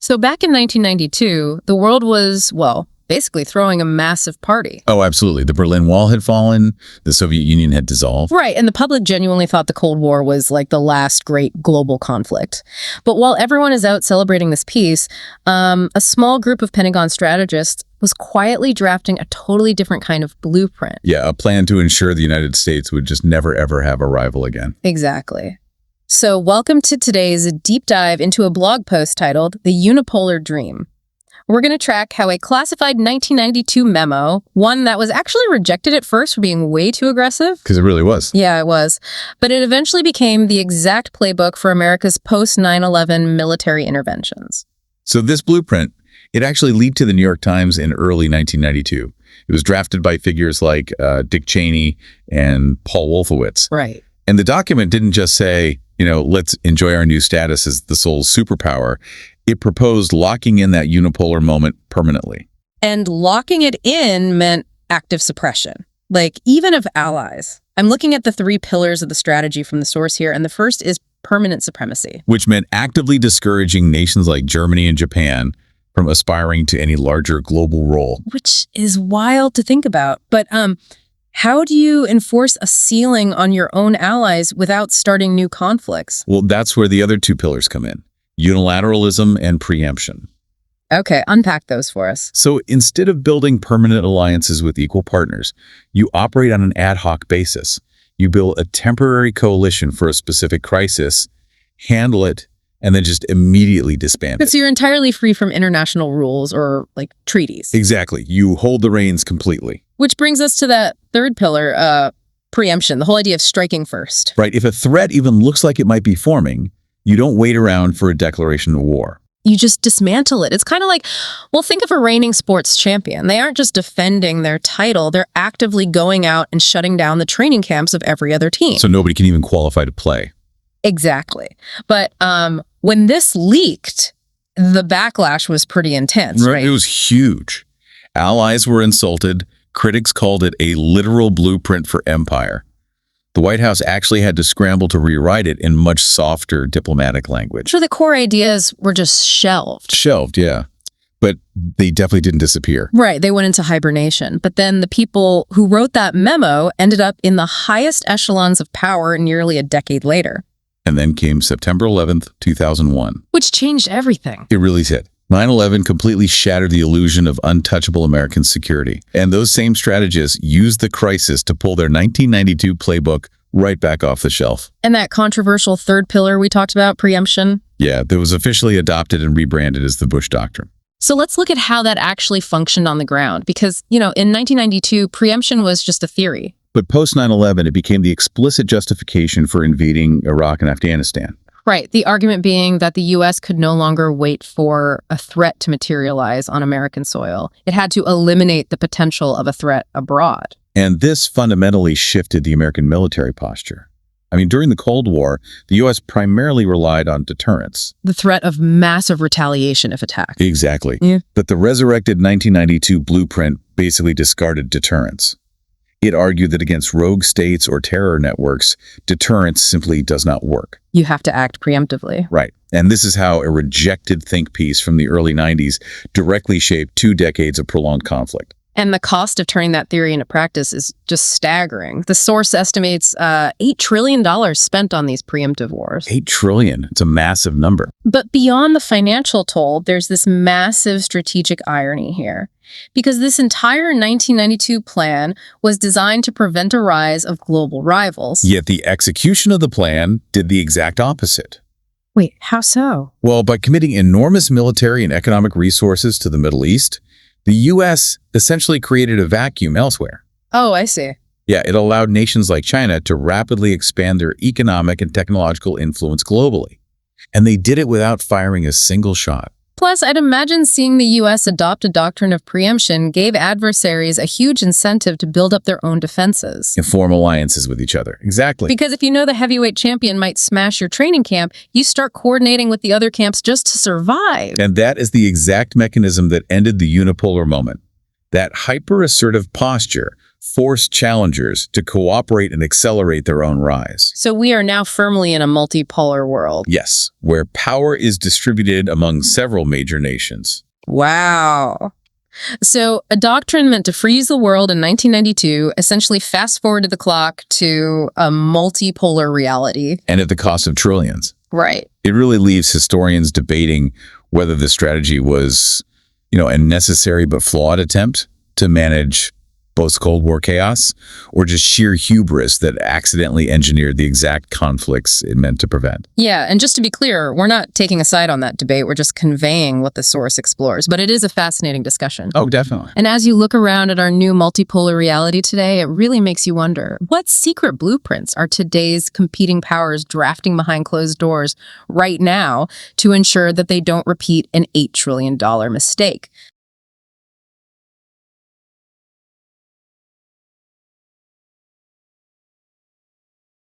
So back in 1992, the world was, well, basically throwing a massive party. Oh, absolutely. The Berlin Wall had fallen. The Soviet Union had dissolved. Right, and the public genuinely thought the Cold War was like the last great global conflict. But while everyone is out celebrating this peace, a small group of Pentagon strategists was quietly drafting a totally different kind of blueprint. Yeah, a plan to ensure the United States would just never, ever have a rival again. Exactly. So welcome to today's deep dive into a blog post titled The Unipolar Dream. We're going to track how a classified 1992 memo, one that was actually rejected at first for being way too aggressive. Because it really was. Yeah, it was. But it eventually became the exact playbook for America's post-9/11 military interventions. So this blueprint, it actually leaked to the New York Times in early 1992. It was drafted by figures like Dick Cheney and Paul Wolfowitz. Right. And the document didn't just say, let's enjoy our new status as the sole superpower. It proposed locking in that unipolar moment permanently. And locking it in meant active suppression, like even of allies. I'm looking at the 3 pillars of the strategy from the source here, and the first is permanent supremacy. Which meant actively discouraging nations like Germany and Japan from aspiring to any larger global role. Which is wild to think about. But how do you enforce a ceiling on your own allies without starting new conflicts? Well, that's where the other 2 pillars come in. Unilateralism and preemption. Okay, unpack those for us. So instead of building permanent alliances with equal partners, you operate on an ad hoc basis. You build a temporary coalition for a specific crisis, handle it, and then just immediately disband it. So you're entirely free from international rules or like treaties. Exactly. You hold the reins completely. Which brings us to that third pillar, preemption, the whole idea of striking first. Right. If a threat even looks like it might be forming, you don't wait around for a declaration of war. You just dismantle it. It's kind of like, well, think of a reigning sports champion. They aren't just defending their title. They're actively going out and shutting down the training camps of every other team. So nobody can even qualify to play. Exactly. But when this leaked, the backlash was pretty intense, right? It was huge. Allies were insulted. Critics called it a literal blueprint for empire. The White House actually had to scramble to rewrite it in much softer diplomatic language. So the core ideas were just shelved. Shelved, yeah. But they definitely didn't disappear. Right, they went into hibernation. But then the people who wrote that memo ended up in the highest echelons of power nearly a decade later. And then came September 11th, 2001. Which changed everything. It really did. 9/11 completely shattered the illusion of untouchable American security. And those same strategists used the crisis to pull their 1992 playbook right back off the shelf. And that controversial third pillar we talked about, preemption? Yeah, that was officially adopted and rebranded as the Bush Doctrine. So let's look at how that actually functioned on the ground. Because, in 1992, preemption was just a theory. But post 9/11, it became the explicit justification for invading Iraq and Afghanistan. Right. The argument being that the U.S. could no longer wait for a threat to materialize on American soil. It had to eliminate the potential of a threat abroad. And this fundamentally shifted the American military posture. I mean, during the Cold War, the U.S. primarily relied on deterrence. The threat of massive retaliation if attacked. Exactly. Yeah. But the resurrected 1992 blueprint basically discarded deterrence. It argued that against rogue states or terror networks, deterrence simply does not work. You have to act preemptively. Right. And this is how a rejected think piece from the early 90s directly shaped 2 decades of prolonged conflict. And the cost of turning that theory into practice is just staggering. The source estimates $8 trillion spent on these preemptive wars. $8 trillion. It's a massive number. But beyond the financial toll, there's this massive strategic irony here. Because this entire 1992 plan was designed to prevent a rise of global rivals. Yet the execution of the plan did the exact opposite. Wait, how so? Well, by committing enormous military and economic resources to the Middle East, the U.S. essentially created a vacuum elsewhere. Oh, I see. Yeah, it allowed nations like China to rapidly expand their economic and technological influence globally. And they did it without firing a single shot. Plus, I'd imagine seeing the U.S. adopt a doctrine of preemption gave adversaries a huge incentive to build up their own defenses. And form alliances with each other. Exactly. Because if you know the heavyweight champion might smash your training camp, you start coordinating with the other camps just to survive. And that is the exact mechanism that ended the unipolar moment. That hyper-assertive posture forced challengers to cooperate and accelerate their own rise. So we are now firmly in a multipolar world. Yes, where power is distributed among several major nations. Wow. So a doctrine meant to freeze the world in 1992 essentially fast-forwarded the clock to a multipolar reality. And at the cost of trillions. Right. It really leaves historians debating whether the strategy was, a necessary but flawed attempt to manage post-Cold War chaos, or just sheer hubris that accidentally engineered the exact conflicts it meant to prevent. Yeah, and just to be clear, we're not taking a side on that debate. We're just conveying what the source explores. But it is a fascinating discussion. Oh, definitely. And as you look around at our new multipolar reality today, it really makes you wonder, what secret blueprints are today's competing powers drafting behind closed doors right now to ensure that they don't repeat an $8 trillion mistake?